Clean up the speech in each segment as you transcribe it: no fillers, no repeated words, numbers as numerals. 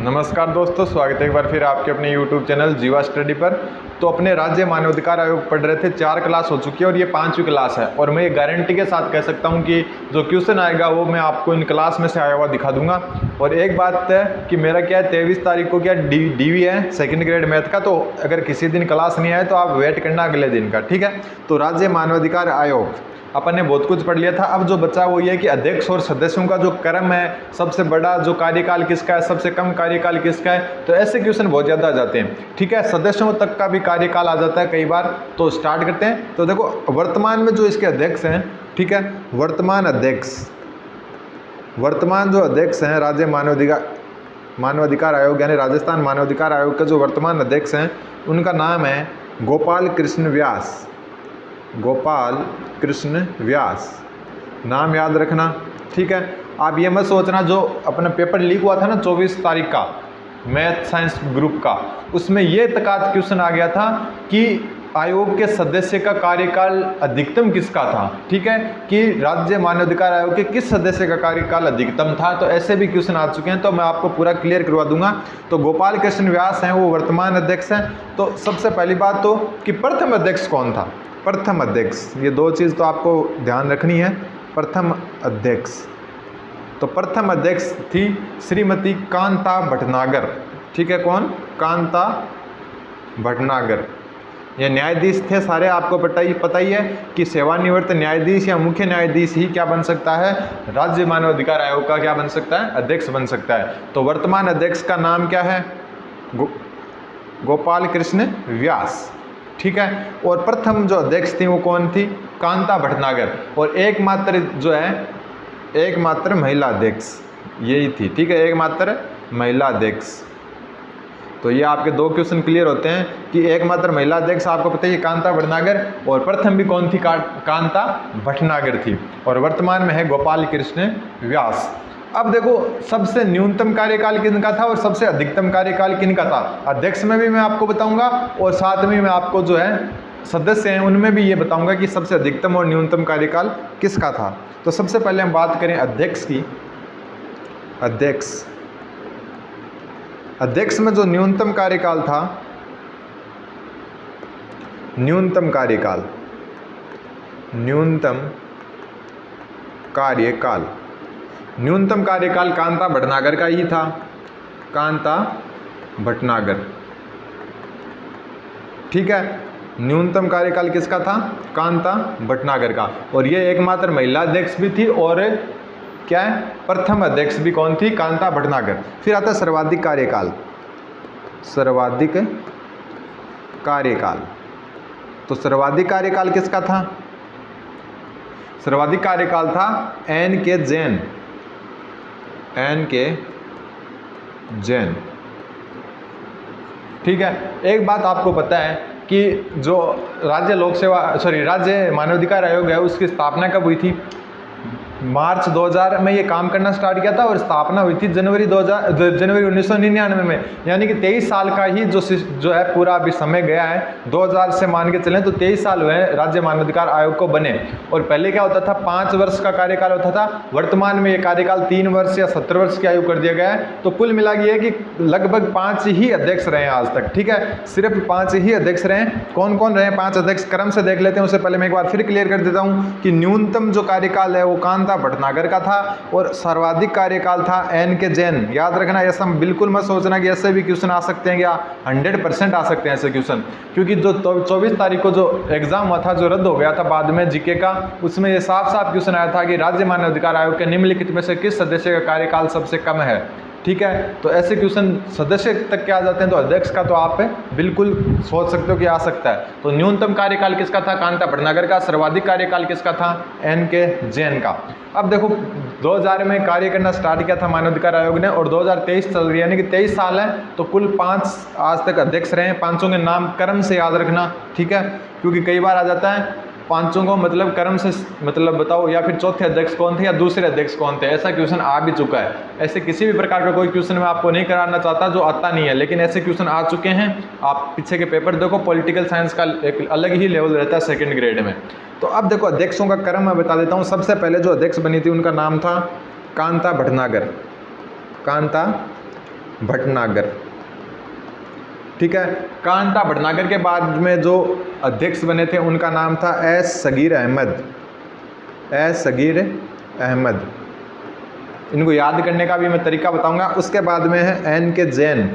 नमस्कार दोस्तों, स्वागत है एक बार फिर आपके अपने YouTube चैनल जीवा स्टडी पर। तो अपने राज्य मानवाधिकार आयोग पढ़ रहे थे, 4 क्लास हो चुकी है और ये 5वीं क्लास है। और मैं ये गारंटी के साथ कह सकता हूँ कि जो क्वेश्चन आएगा वो मैं आपको इन क्लास में से आया हुआ दिखा दूंगा। और एक बात है कि मेरा क्या है, 23 तारीख को क्या डीवी है, सेकेंड ग्रेड मैथ का। तो अगर किसी दिन क्लास नहीं आए तो आप वेट करना अगले दिन का, ठीक है। तो राज्य मानवाधिकार आयोग अपन ने बहुत कुछ पढ़ लिया था। अब जो बचा वो ये कि अध्यक्ष और सदस्यों का जो क्रम है, सबसे बड़ा जो कार्यकाल किसका है, सबसे कम कार्यकाल किसका है। तो ऐसे क्वेश्चन बहुत ज़्यादा आ जाते हैं, ठीक है। सदस्यों तक का भी कार्यकाल आ जाता है कई बार। तो स्टार्ट करते हैं। तो देखो, वर्तमान में जो इसके अध्यक्ष हैं, ठीक है, वर्तमान जो अध्यक्ष हैं राज्य मानवाधिकार आयोग यानी राजस्थान मानवाधिकार आयोग के जो वर्तमान अध्यक्ष हैं उनका नाम है गोपाल कृष्ण व्यास। नाम याद रखना, ठीक है। आप ये मत सोचना जो अपना पेपर लीक हुआ था ना 24 तारीख का मैथ साइंस ग्रुप का, उसमें ये तकात क्वेश्चन आ गया था कि आयोग के सदस्य का कार्यकाल अधिकतम किसका था, ठीक है, कि राज्य मानवाधिकार आयोग के किस सदस्य का कार्यकाल अधिकतम था। तो ऐसे भी क्वेश्चन आ चुके हैं, तो मैं आपको पूरा क्लियर करवा दूंगा। तो गोपाल कृष्ण व्यास हैं, वो वर्तमान अध्यक्ष हैं। तो सबसे पहली बात तो कि प्रथम अध्यक्ष कौन था। प्रथम अध्यक्ष, ये दो चीज़ तो आपको ध्यान रखनी है। प्रथम अध्यक्ष, तो प्रथम अध्यक्ष थी श्रीमती कांता भटनागर, ठीक है। कौन? कांता भटनागर। ये न्यायाधीश थे सारे, आपको पता ही है कि सेवानिवृत्त न्यायाधीश या मुख्य न्यायाधीश ही क्या बन सकता है, राज्य मानवाधिकार आयोग का क्या बन सकता है, अध्यक्ष बन सकता है। तो वर्तमान अध्यक्ष का नाम क्या है, गोपाल कृष्ण व्यास, ठीक है। और प्रथम जो अध्यक्ष थी वो कौन थी, कांता भटनागर। और एकमात्र महिला अध्यक्ष यही थी, ठीक है, एकमात्र महिला अध्यक्ष। तो ये आपके दो क्वेश्चन क्लियर होते हैं कि एकमात्र महिला अध्यक्ष आपको पता है कांता भटनागर, और प्रथम भी कौन थी, कांता भटनागर थी। और वर्तमान में है गोपाल कृष्ण व्यास। अब देखो, सबसे न्यूनतम कार्यकाल किनका था और सबसे अधिकतम कार्यकाल किनका था। अध्यक्ष में भी मैं आपको बताऊंगा और साथ में मैं आपको जो है सदस्य हैं उनमें भी ये बताऊंगा कि सबसे अधिकतम और न्यूनतम कार्यकाल किसका था। तो सबसे पहले हम बात करें अध्यक्ष की। अध्यक्ष में जो न्यूनतम कार्यकाल था, न्यूनतम कार्यकाल कांता भटनागर का ही था, कांता भटनागर, ठीक है। न्यूनतम कार्यकाल किसका था, कांता भटनागर का। और ये एकमात्र महिला अध्यक्ष भी थी, और क्या है, प्रथम अध्यक्ष भी कौन थी, कांता भटनागर। फिर आता है सर्वाधिक कार्यकाल। तो सर्वाधिक कार्यकाल किसका था, सर्वाधिक कार्यकाल था एन के जैन, ठीक है। एक बात आपको पता है कि जो राज्य मानवाधिकार आयोग है उसकी स्थापना कब हुई थी, मार्च 2000 में ये काम करना स्टार्ट किया था और स्थापना हुई थी जनवरी 1999 में। यानी कि 23 साल का ही जो है पूरा अभी समय गया है। 2000 से मान के चलें तो 23 साल हुए राज्य मानवाधिकार आयोग को बने। और पहले क्या होता था, 5 वर्ष का कार्यकाल होता था। वर्तमान में ये कार्यकाल 3 वर्ष या 17 वर्ष की आयु कर दिया गया है। तो कुल मिला ये कि लगभग 5 ही अध्यक्ष रहे आज तक, ठीक है, सिर्फ 5 ही अध्यक्ष रहे। कौन कौन रहे 5 अध्यक्ष, क्रम से देख लेते हैं। उससे पहले मैं एक बार फिर क्लियर कर देता हूँ कि न्यूनतम जो कार्यकाल है वो कांता भटनागर का था और सर्वाधिक कार्यकाल था एन के जैन। याद रखना, ऐसा बिल्कुल मत सोचना कि ऐसे भी क्वेश्चन आ सकते हैं, क्या 100% आ सकते हैं ऐसे क्वेश्चन। क्योंकि जो 24 तारीख को जो एग्जाम हुआ था, जो रद्द हो गया था बाद में जीके का, उसमें ये साफ साफ क्वेश्चन आया था कि राज्य मानवाधिकार आयोग के निम्नलिखित में से किस सदस्य का कार्यकाल सबसे कम है, ठीक है। तो ऐसे क्वेश्चन सदस्य तक के आ जाते हैं, तो अध्यक्ष का तो आप बिल्कुल सोच सकते हो कि आ सकता है। तो न्यूनतम कार्यकाल किसका था, कांता भटनागर का। सर्वाधिक कार्यकाल किसका था, एन के जैन का। अब देखो, 2000 में कार्य करना स्टार्ट किया था मानवाधिकार आयोग ने और 2023 चल रही है, यानी कि 23 साल है। तो कुल 5 आज तक अध्यक्ष रहे हैं। 5 के नाम क्रम से याद रखना, ठीक है, क्योंकि कई बार आ जाता है 5 को मतलब क्रम से मतलब बताओ, या फिर चौथे अध्यक्ष कौन थे या दूसरे अध्यक्ष कौन थे। ऐसा क्वेश्चन आ भी चुका है। ऐसे किसी भी प्रकार का कोई क्वेश्चन मैं आपको नहीं कराना चाहता जो आता नहीं है, लेकिन ऐसे क्वेश्चन आ चुके हैं। आप पीछे के पेपर देखो, पॉलिटिकल साइंस का एक अलग ही लेवल रहता है सेकंड ग्रेड में। तो अब देखो, अध्यक्षों का क्रम मैं बता देता हूँ। सबसे पहले जो अध्यक्ष बनी थी उनका नाम था कांता भटनागर, कांता भटनागर। ठीक है, कांता भटनागर के बाद में जो अध्यक्ष बने थे उनका नाम था एस सगीर अहमद। एस सगीर अहमद, इनको याद करने का भी मैं तरीका बताऊंगा। उसके बाद में है एन के जैन।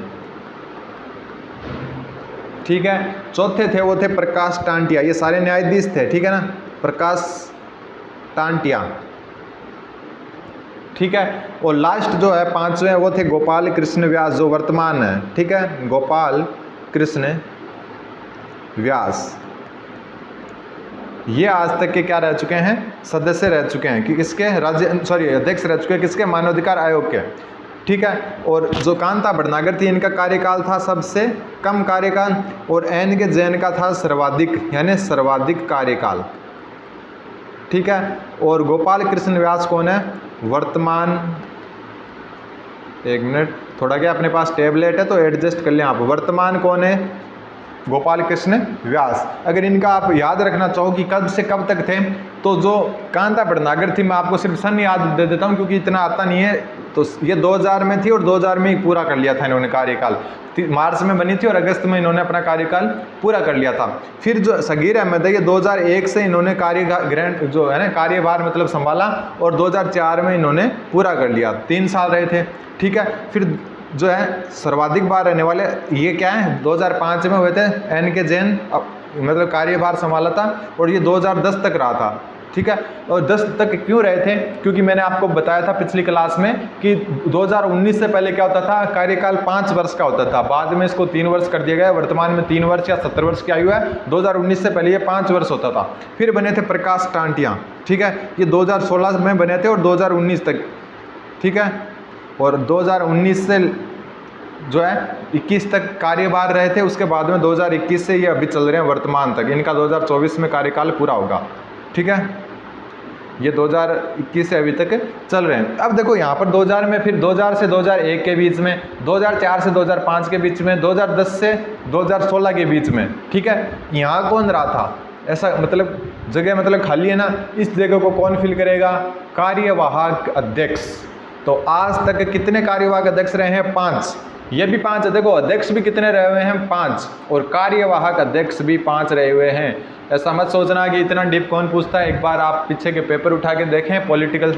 ठीक है, चौथे थे वो थे प्रकाश टांटिया, ये सारे न्यायाधीश थे। ठीक है ना, प्रकाश टांटिया। ठीक है, और लास्ट जो है पांचवें वो थे गोपाल कृष्ण व्यास, जो वर्तमान है। ठीक है, गोपाल कृष्ण व्यास, ये आज तक के क्या रह चुके हैं, सदस्य रह चुके हैं कि किसके राज्य अध्यक्ष रह चुके हैं, किसके, मानवाधिकार आयोग के। ठीक है, और जो कांता भटनागर थी इनका कार्यकाल था सबसे कम कार्यकाल, और एन के जैन का था सर्वाधिक, यानी सर्वाधिक कार्यकाल। ठीक है, और गोपाल कृष्ण व्यास कौन है, वर्तमान, एक मिनट, थोड़ा क्या अपने पास टेबलेट है तो एडजस्ट कर लें आप। वर्तमान कौन है, गोपाल कृष्ण व्यास। अगर इनका आप याद रखना चाहो कि कब से कब तक थे, तो जो कांता भटनागर थी, मैं आपको सिर्फ सन याद दे देता हूँ क्योंकि इतना आता नहीं है। तो ये 2000 में थी और 2000 में ही पूरा कर लिया था इन्होंने कार्यकाल। मार्च में बनी थी और अगस्त में इन्होंने अपना कार्यकाल पूरा कर लिया था। फिर जो सगीर अहमद है, ये 2001 से इन्होंने ग्रहण जो है ना कार्यभार मतलब संभाला, और 2004 में इन्होंने पूरा कर लिया, 3 साल रहे थे। ठीक है, फिर जो है सर्वाधिक बार रहने वाले ये क्या है, 2005 में हुए थे, एन के जैन मतलब कार्यभार संभाला था, और ये 2010 तक रहा था। ठीक है, और 10 तक क्यों रहे थे, क्योंकि मैंने आपको बताया था पिछली क्लास में कि 2019 से पहले क्या होता था, कार्यकाल 5 वर्ष का होता था, बाद में इसको 3 वर्ष कर दिया गया। वर्तमान में 3 वर्ष या 70 वर्ष की आयु है। 2019 से पहले ये 5 वर्ष होता था। फिर बने थे प्रकाश टांटिया। ठीक है, ये 2016 में बने थे और 2019 तक। ठीक है, और 2019 से जो है 21 तक कार्यभार रहे थे। उसके बाद में 2021 से ये अभी चल रहे हैं वर्तमान तक, इनका 2024 में कार्यकाल पूरा होगा। ठीक है, ये 2021 से अभी तक चल रहे हैं। अब देखो यहाँ पर 2000 में, फिर 2000 से 2001 के बीच में, 2004 से 2005 के बीच में, 2010 से 2016 के बीच में। ठीक है, यहाँ कौन रहा था, ऐसा मतलब जगह मतलब खाली है ना, इस जगह को कौन फिल करेगा, कार्यवाहक अध्यक्ष। तो आज तक कितने कार्यवाहक अध्यक्ष रहे हैं, 5। ये भी 5 है। देखो अध्यक्ष भी कितने रहे हुए हैं, 5, और कार्यवाहक अध्यक्ष भी 5 रहे हुए हैं। ऐसा मत सोचना कि इतना डीप कौन पूछता है। एक बार आप पीछे के पेपर उठा के देखें, पॉलिटिकल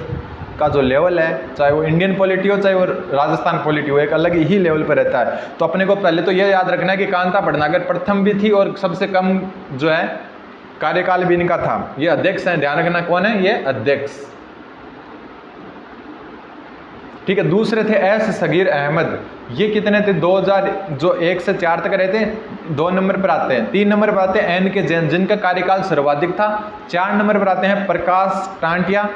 का जो लेवल है, चाहे वो इंडियन पॉलिटी हो चाहे वो राजस्थान पॉलिटी हो, एक अलग ही लेवल पर रहता है। तो अपने को पहले तो ये याद रखना है कि कांता भटनागर प्रथम भी थी और सबसे कम जो है कार्यकाल भी इनका था। ये अध्यक्ष हैं, ध्यान रखना कौन है, ये अध्यक्ष। ठीक है, दूसरे थे एस सगीर अहमद। ये कितने थे, 2000 जो 1 से 4 तक रहते हैं, 2 नंबर पर आते हैं। 3 नंबर पर आते हैं एन के जैन, जिनका कार्यकाल सर्वाधिक था। 4 नंबर पर आते हैं प्रकाश टांटिया,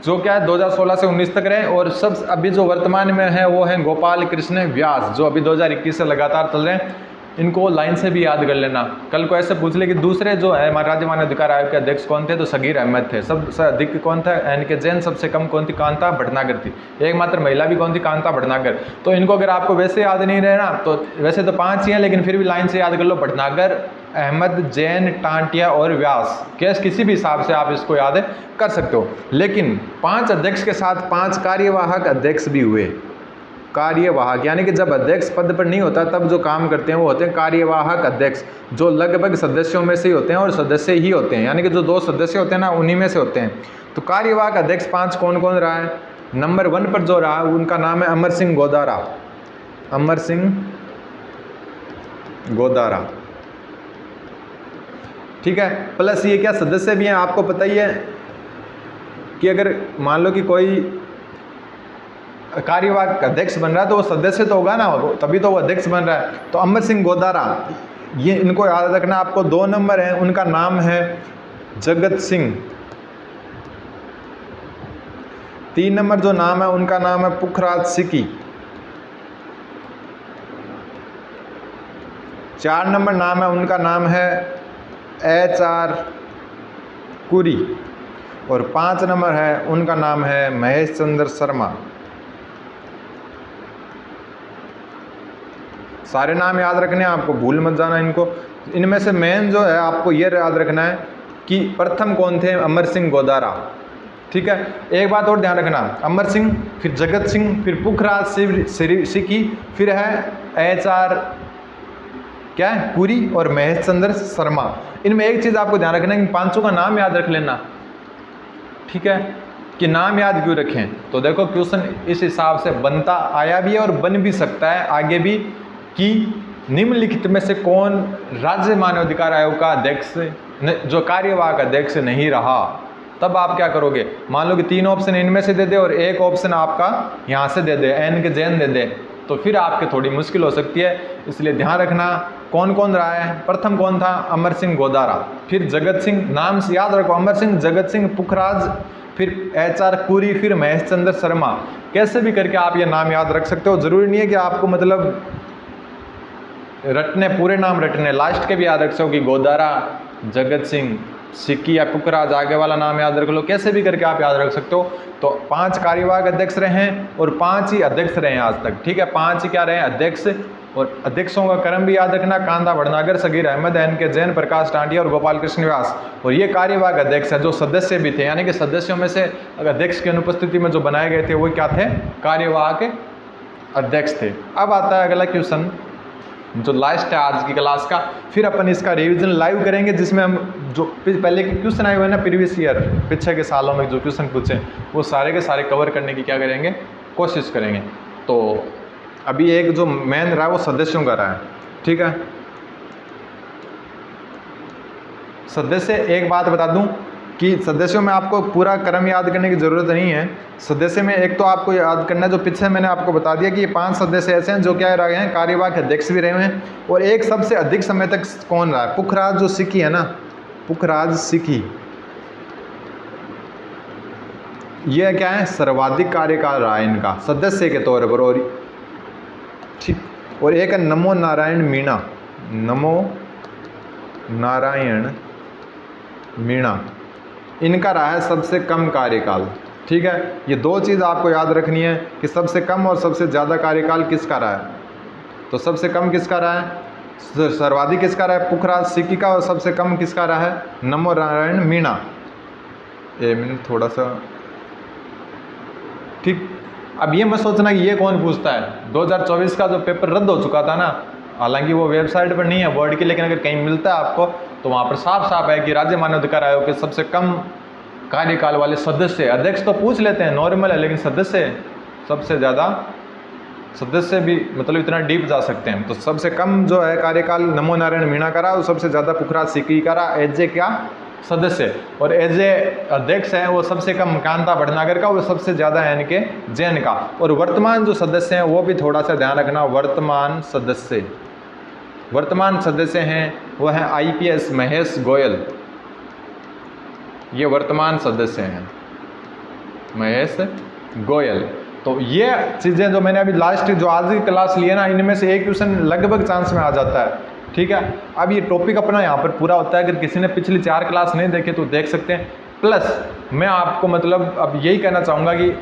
जो क्या है 2016 से 19 तक रहे। और सब अभी जो वर्तमान में है वो है गोपाल कृष्ण व्यास, जो अभी 2021 से लगातार चल रहे हैं। इनको लाइन से भी याद कर लेना। कल को ऐसे पूछ ले कि दूसरे जो है राज्य मानवाधिकार आयोग के अध्यक्ष कौन थे, तो सगीर अहमद थे। सबसे अधिक कौन था, एन के जैन। सबसे कम कौन थी, कांता भटनागर थी। एकमात्र महिला भी कौन थी, कांता भटनागर। तो इनको अगर आपको वैसे याद नहीं रहना तो वैसे तो 5 ही हैं, लेकिन फिर भी लाइन से याद कर लो, भटनागर, अहमद, जैन, टांटिया और व्यास। कैसे किसी भी हिसाब से आप इसको याद कर सकते हो। लेकिन 5 अध्यक्ष के साथ 5 कार्यवाहक अध्यक्ष भी हुए। कार्यवाहक यानी कि जब अध्यक्ष पद पर नहीं होता तब जो काम करते हैं वो होते हैं कार्यवाहक अध्यक्ष, जो लगभग सदस्यों में से ही होते हैं और सदस्य ही होते हैं, यानी कि जो 2 सदस्य होते हैं ना उन्हीं में से होते हैं। तो कार्यवाहक अध्यक्ष 5 कौन कौन रहा है, नंबर 1 पर जो रहा उनका नाम है अमर सिंह गोदारा। अमर सिंह गोदारा। ठीक है, प्लस ये क्या सदस्य भी हैं, आपको पता ही है कि अगर मान लो कि कोई कार्यवाहक अध्यक्ष बन रहा है तो वो सदस्य तो होगा ना, तभी तो वो अध्यक्ष बन रहा है। तो अमर सिंह गोदारा, ये इनको याद रखना। आपको 2 नंबर है, उनका नाम है जगत सिंह। 3 नंबर जो नाम है उनका नाम है पुखराज सिकी। 4 नंबर नाम है उनका नाम है HR कुरी। और 5 नंबर है उनका नाम है महेश चंद्र शर्मा। सारे नाम याद रखने हैं आपको, भूल मत जाना इनको। इनमें से मेन जो है आपको ये याद रखना है कि प्रथम कौन थे, अमर सिंह गोदारा। ठीक ठीक है। एक बात और ध्यान रखना, अमर सिंह, फिर जगत सिंह, फिर पुखराज सिक्की, फिर है HR क्या है पुरी और महेश चंद्र शर्मा। इनमें एक चीज़ आपको ध्यान रखना है कि पांचों का नाम याद रख लेना, ठीक है, कि नाम याद क्यों रखें। तो देखो क्वेश्चन इस हिसाब से बनता आया भी है और बन भी सकता है आगे भी, कि निम्नलिखित में से कौन राज्य मानवाधिकार आयोग का अध्यक्ष जो कार्यवाहक अध्यक्ष नहीं रहा। तब आप क्या करोगे, मान लो कि 3 ऑप्शन इनमें से दे दे और एक ऑप्शन आपका यहाँ से दे दे, एन के जैन दे दे, तो फिर आपके थोड़ी मुश्किल हो सकती है। इसलिए ध्यान रखना कौन कौन रहा है। प्रथम कौन था, अमर सिंह गोदारा, फिर जगत सिंह, नाम से याद रखो, अमर सिंह, जगत सिंह, पुखराज, फिर HR पुरी, फिर महेश चंद्र शर्मा। कैसे भी करके आप ये नाम याद रख सकते हो, जरूरी नहीं है कि आपको मतलब रटने पूरे नाम रटने, लास्ट के भी याद रख सको कि गोदारा, जगत सिंह, सिक्की या पुखराज, आगे वाला नाम याद रख लो, कैसे भी करके आप याद रख सकते हो। तो 5 कार्यवाहक अध्यक्ष रहे हैं और 5 ही अध्यक्ष रहे हैं आज तक, ठीक है, 5 ही क्या रहे हैं, अध्यक्ष। और अध्यक्षों का क्रम भी याद रखना, कांता भटनागर, सगीर अहमद, NK जैन, प्रकाश टांडिया और गोपाल कृष्ण व्यास। और ये कार्यवाहक अध्यक्ष है जो सदस्य भी थे, यानी कि सदस्यों में से अध्यक्ष की अनुपस्थिति में जो बनाए गए थे वो क्या थे, कार्यवाहक अध्यक्ष थे। अब आता है अगला क्वेश्चन जो लास्ट है आज की क्लास का, फिर अपन इसका रिवीजन लाइव करेंगे, जिसमें हम जो पहले के क्वेश्चन आए हुए हैं ना प्रीवियस ईयर, पिछले के सालों में जो क्वेश्चन पूछे वो सारे के सारे कवर करने की क्या करेंगे, कोशिश करेंगे। तो अभी एक जो मेन रहा है वो सदस्यों का रहा है, ठीक है। सदस्य, एक बात बता दूं कि सदस्यों में आपको पूरा क्रम याद करने की ज़रूरत नहीं है। सदस्य में एक तो आपको याद करना है, जो पीछे मैंने आपको बता दिया कि ये 5 सदस्य ऐसे हैं जो क्या रहे हैं, कार्यवाहक अध्यक्ष भी रहे हैं। और एक सबसे अधिक समय तक कौन रहा है, पुखराज जो सिक्की है ना, पुखराज सिक्की, ये क्या है, सर्वाधिक कार्यकाल रहा है इनका सदस्य के तौर पर। और ठीक, और एक है नमो नारायण मीणा, नमो नारायण मीणा, इनका रहा है सबसे कम कार्यकाल, ठीक है। ये 2 चीज़ आपको याद रखनी है कि सबसे कम और सबसे ज़्यादा कार्यकाल किसका रहा है। तो सबसे कम किसका रहा है, सर्वाधिक किसका रहा है, पुखराज सिक्की का, और सबसे कम किसका रहा है, नमो नारायण मीणा। 1 मिनट थोड़ा सा, ठीक। अब ये मत सोचना कि ये कौन पूछता है, 2024 का जो पेपर रद्द हो चुका था ना, हालांकि वो वेबसाइट पर नहीं है बोर्ड की, लेकिन अगर कहीं मिलता है आपको तो वहाँ पर साफ साफ है कि राज्य मानवाधिकार आयोग के सबसे कम कार्यकाल वाले सदस्य, अध्यक्ष तो पूछ लेते हैं नॉर्मल है, लेकिन सदस्य सबसे ज़्यादा, सदस्य भी मतलब इतना डीप जा सकते हैं। तो सबसे कम जो है कार्यकाल नमो नारायण मीणा का रहा, और सबसे ज़्यादा पुखराज सिक्की का रहा एज ए क्या सदस्य, और एज ए अध्यक्ष है वो सबसे कम कांता भटनागर का, वो सबसे ज़्यादा है इनके जैन का। और वर्तमान जो सदस्य हैं वो भी थोड़ा सा ध्यान रखना, वर्तमान सदस्य हैं वो हैं IPS महेश गोयल, ये वर्तमान सदस्य हैं महेश गोयल। तो ये चीज़ें जो मैंने अभी लास्ट जो आज की क्लास ली है ना, इनमें से एक क्वेश्चन लगभग चांस में आ जाता है, ठीक है। अब ये टॉपिक अपना यहाँ पर पूरा होता है, अगर किसी ने पिछली 4 क्लास नहीं देखे तो देख सकते हैं। प्लस मैं आपको मतलब अब यही कहना चाहूँगा कि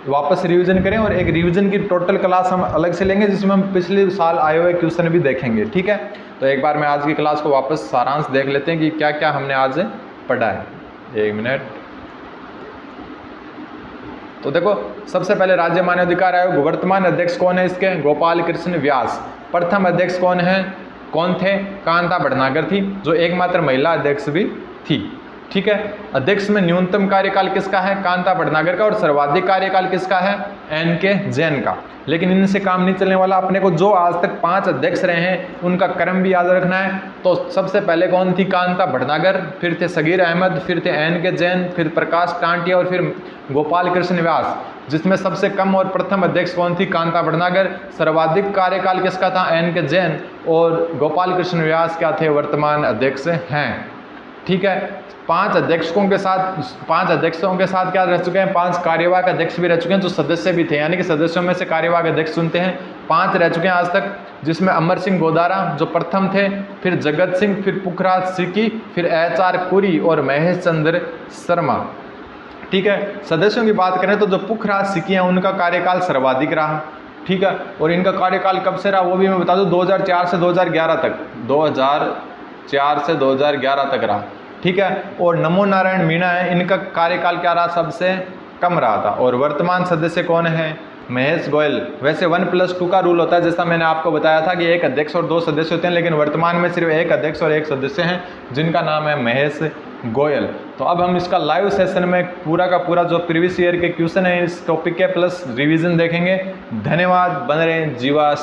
वापस रिवीजन करें, और एक रिवीजन की टोटल क्लास हम अलग से लेंगे जिसमें हम पिछले साल आए हुए क्वेश्चन भी देखेंगे, ठीक है। तो एक बार मैं आज की क्लास को वापस सारांश देख लेते हैं कि क्या क्या हमने आज पढ़ा है। 1 मिनट। तो देखो सबसे पहले राज्य मानवाधिकार आयोग वर्तमान अध्यक्ष कौन है इसके, गोपाल कृष्ण व्यास। प्रथम अध्यक्ष कौन थे, कांता भटनागर थी, जो एकमात्र महिला अध्यक्ष भी थी, ठीक है। अध्यक्ष में न्यूनतम कार्यकाल किसका है, कांता भटनागर का, और सर्वाधिक कार्यकाल किसका है, NK जैन का। लेकिन इनसे काम नहीं चलने वाला, अपने को जो आज तक 5 अध्यक्ष रहे हैं उनका क्रम भी याद रखना है। तो सबसे पहले कौन थी, कांता भटनागर, फिर थे सगीर अहमद, फिर थे NK जैन, फिर प्रकाश टांटिया और फिर गोपाल कृष्ण व्यास, जिसमें सबसे कम और प्रथम अध्यक्ष कौन थी, कांता भटनागर। सर्वाधिक कार्यकाल किसका था, NK जैन, और गोपाल कृष्ण व्यास क्या थे, वर्तमान अध्यक्ष हैं, ठीक है। 5 अध्यक्षों के साथ क्या रह चुके हैं, 5 कार्यवाहक अध्यक्ष भी रह चुके हैं जो सदस्य भी थे, यानी कि सदस्यों में से कार्यवाहक अध्यक्ष चुनते हैं, 5 रह चुके हैं आज तक, जिसमें अमर सिंह गोदारा जो प्रथम थे, फिर जगत सिंह, फिर पुखराज सिक्की, फिर HR पुरी और महेश चंद्र शर्मा, ठीक है। सदस्यों की बात करें तो जो पुखराज सिक्की हैं उनका कार्यकाल सर्वाधिक रहा, ठीक है। और इनका कार्यकाल कब से रहा वो भी मैं बता दूं, 2004 से 2011 तक, 2004 से 2011 तक रहा, ठीक है। और नमो नारायण मीणा है, इनका कार्यकाल क्या रहा, सबसे कम रहा था। और वर्तमान सदस्य कौन है, महेश गोयल। वैसे 1+2 का रूल होता है, जैसा मैंने आपको बताया था कि एक अध्यक्ष और 2 सदस्य होते हैं, लेकिन वर्तमान में सिर्फ एक अध्यक्ष और एक सदस्य हैं जिनका नाम है महेश गोयल। तो अब हम इसका लाइव सेशन में पूरा का पूरा जो प्रीवियस ईयर के क्वेश्चन है इस टॉपिक के प्लस रिवीजन देखेंगे। धन्यवाद, बने रहें जीवा।